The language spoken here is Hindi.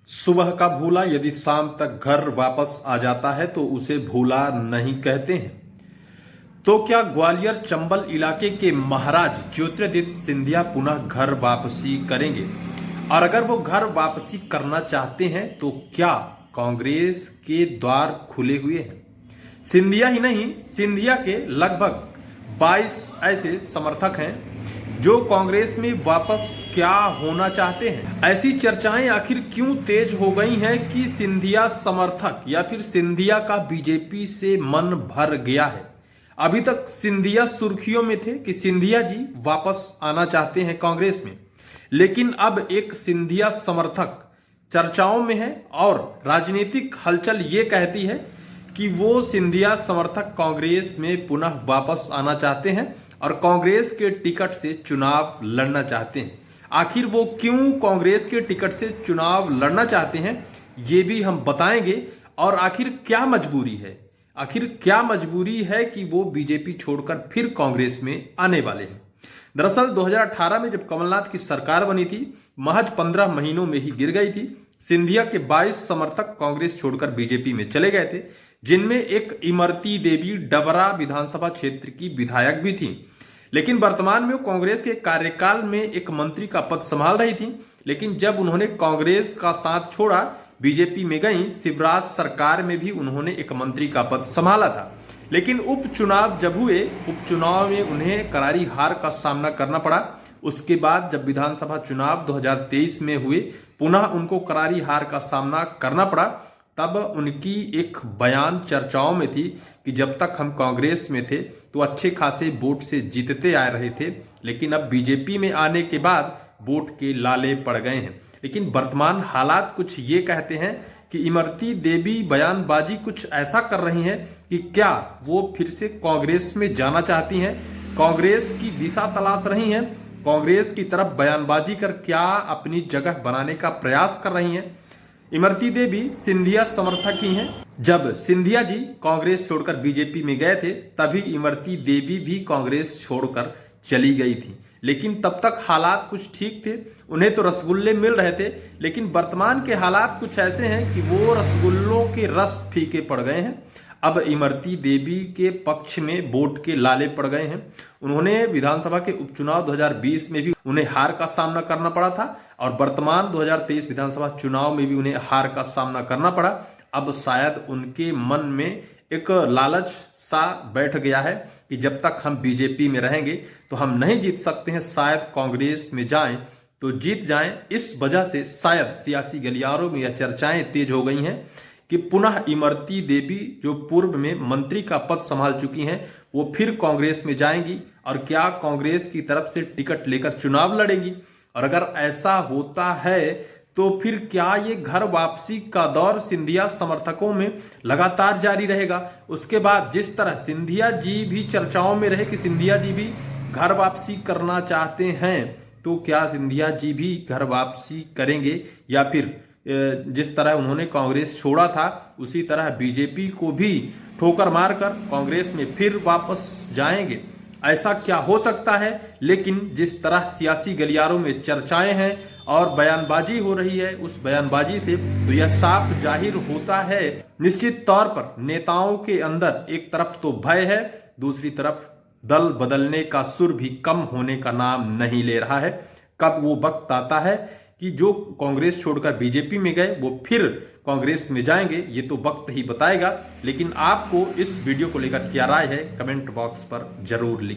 सुबह का भूला यदि शाम तक घर वापस आ जाता है तो उसे भूला नहीं कहते हैं। तो क्या ग्वालियर चंबल इलाके के महाराज ज्योतिरादित्य सिंधिया पुनः घर वापसी करेंगे? और अगर वो घर वापसी करना चाहते हैं तो क्या कांग्रेस के द्वार खुले हुए हैं? सिंधिया ही नहीं, सिंधिया के लगभग 22 ऐसे समर्थक हैं जो कांग्रेस में वापस क्या होना चाहते हैं। ऐसी चर्चाएं आखिर क्यों तेज हो गई हैं कि सिंधिया समर्थक या फिर सिंधिया का बीजेपी से मन भर गया है। अभी तक सिंधिया सुर्खियों में थे कि सिंधिया जी वापस आना चाहते हैं कांग्रेस में, लेकिन अब एक सिंधिया समर्थक चर्चाओं में है और राजनीतिक हलचल ये कहती है कि वो सिंधिया समर्थक कांग्रेस में पुनः वापस आना चाहते हैं और कांग्रेस के टिकट से चुनाव लड़ना चाहते हैं। आखिर वो क्यों कांग्रेस के टिकट से चुनाव लड़ना चाहते हैं ये भी हम बताएंगे। और आखिर क्या मजबूरी है कि वो बीजेपी छोड़कर फिर कांग्रेस में आने वाले हैं। दरअसल 2018 में जब कमलनाथ की सरकार बनी थी, महज 15 महीनों में ही गिर गई थी। सिंधिया के 22 समर्थक कांग्रेस छोड़कर बीजेपी में चले गए थे, जिनमें एक इमरती देवी डबरा विधानसभा क्षेत्र की विधायक भी थी। लेकिन वर्तमान में वो कांग्रेस के कार्यकाल में एक मंत्री का पद संभाल रही थी। लेकिन जब उन्होंने कांग्रेस का साथ छोड़ा, बीजेपी में गई, शिवराज सरकार में भी उन्होंने एक मंत्री का पद संभाला था। लेकिन उपचुनाव जब हुए, उपचुनाव में उन्हें करारी हार का सामना करना पड़ा। उसके बाद जब विधानसभा चुनाव 2023 में हुए, पुनः उनको करारी हार का सामना करना पड़ा। तब उनकी एक बयान चर्चाओं में थी कि जब तक हम कांग्रेस में थे तो अच्छे खासे वोट से जीतते आ रहे थे, लेकिन अब बीजेपी में आने के बाद वोट के लाले पड़ गए हैं। लेकिन वर्तमान हालात कुछ ये कहते हैं कि इमरती देवी बयानबाजी कुछ ऐसा कर रही हैं कि क्या वो फिर से कांग्रेस में जाना चाहती हैं, कांग्रेस की दिशा तलाश रही हैं, कांग्रेस की तरफ बयानबाजी कर क्या अपनी जगह बनाने का प्रयास कर रही हैं। इमरती देवी सिंधिया समर्थक ही हैं। जब सिंधिया जी कांग्रेस छोड़कर बीजेपी में गए थे, तभी इमरती देवी भी कांग्रेस छोड़कर चली गई थी। लेकिन तब तक हालात कुछ ठीक थे, उन्हें तो रसगुल्ले मिल रहे थे। लेकिन वर्तमान के हालात कुछ ऐसे हैं कि वो रसगुल्लों के रस फीके पड़ गए हैं। अब इमरती देवी के पक्ष में वोट के लाले पड़ गए हैं। उन्होंने विधानसभा के उपचुनाव 2020 में भी उन्हें हार का सामना करना पड़ा था और वर्तमान 2023 विधानसभा चुनाव में भी उन्हें हार का सामना करना पड़ा। अब शायद उनके मन में एक लालच सा बैठ गया है कि जब तक हम बीजेपी में रहेंगे तो हम नहीं जीत सकते हैं, शायद कांग्रेस में जाएं तो जीत जाएं। इस वजह से शायद सियासी गलियारों में यह चर्चाएं तेज हो गई हैं कि पुनः इमरती देवी जो पूर्व में मंत्री का पद संभाल चुकी हैं, वो फिर कांग्रेस में जाएंगी और क्या कांग्रेस की तरफ से टिकट लेकर चुनाव लड़ेंगी। और अगर ऐसा होता है तो फिर क्या ये घर वापसी का दौर सिंधिया समर्थकों में लगातार जारी रहेगा? उसके बाद जिस तरह सिंधिया जी भी चर्चाओं में रहे कि सिंधिया जी भी घर वापसी करना चाहते हैं, तो क्या सिंधिया जी भी घर वापसी करेंगे या फिर जिस तरह उन्होंने कांग्रेस छोड़ा था उसी तरह बीजेपी को भी ठोकर मारकर कांग्रेस में फिर वापस जाएंगे? ऐसा क्या हो सकता है। लेकिन जिस तरह सियासी गलियारों में चर्चाएं हैं और बयानबाजी हो रही है, उस बयानबाजी से तो यह साफ जाहिर होता है निश्चित तौर पर नेताओं के अंदर एक तरफ तो भय है, दूसरी तरफ दल बदलने का सुर भी कम होने का नाम नहीं ले रहा है। कब वो वक्त आता है कि जो कांग्रेस छोड़कर बीजेपी में गए वो फिर कांग्रेस में जाएंगे, ये तो वक्त ही बताएगा। लेकिन आपको इस वीडियो को लेकर क्या राय है, कमेंट बॉक्स पर जरूर लिखें।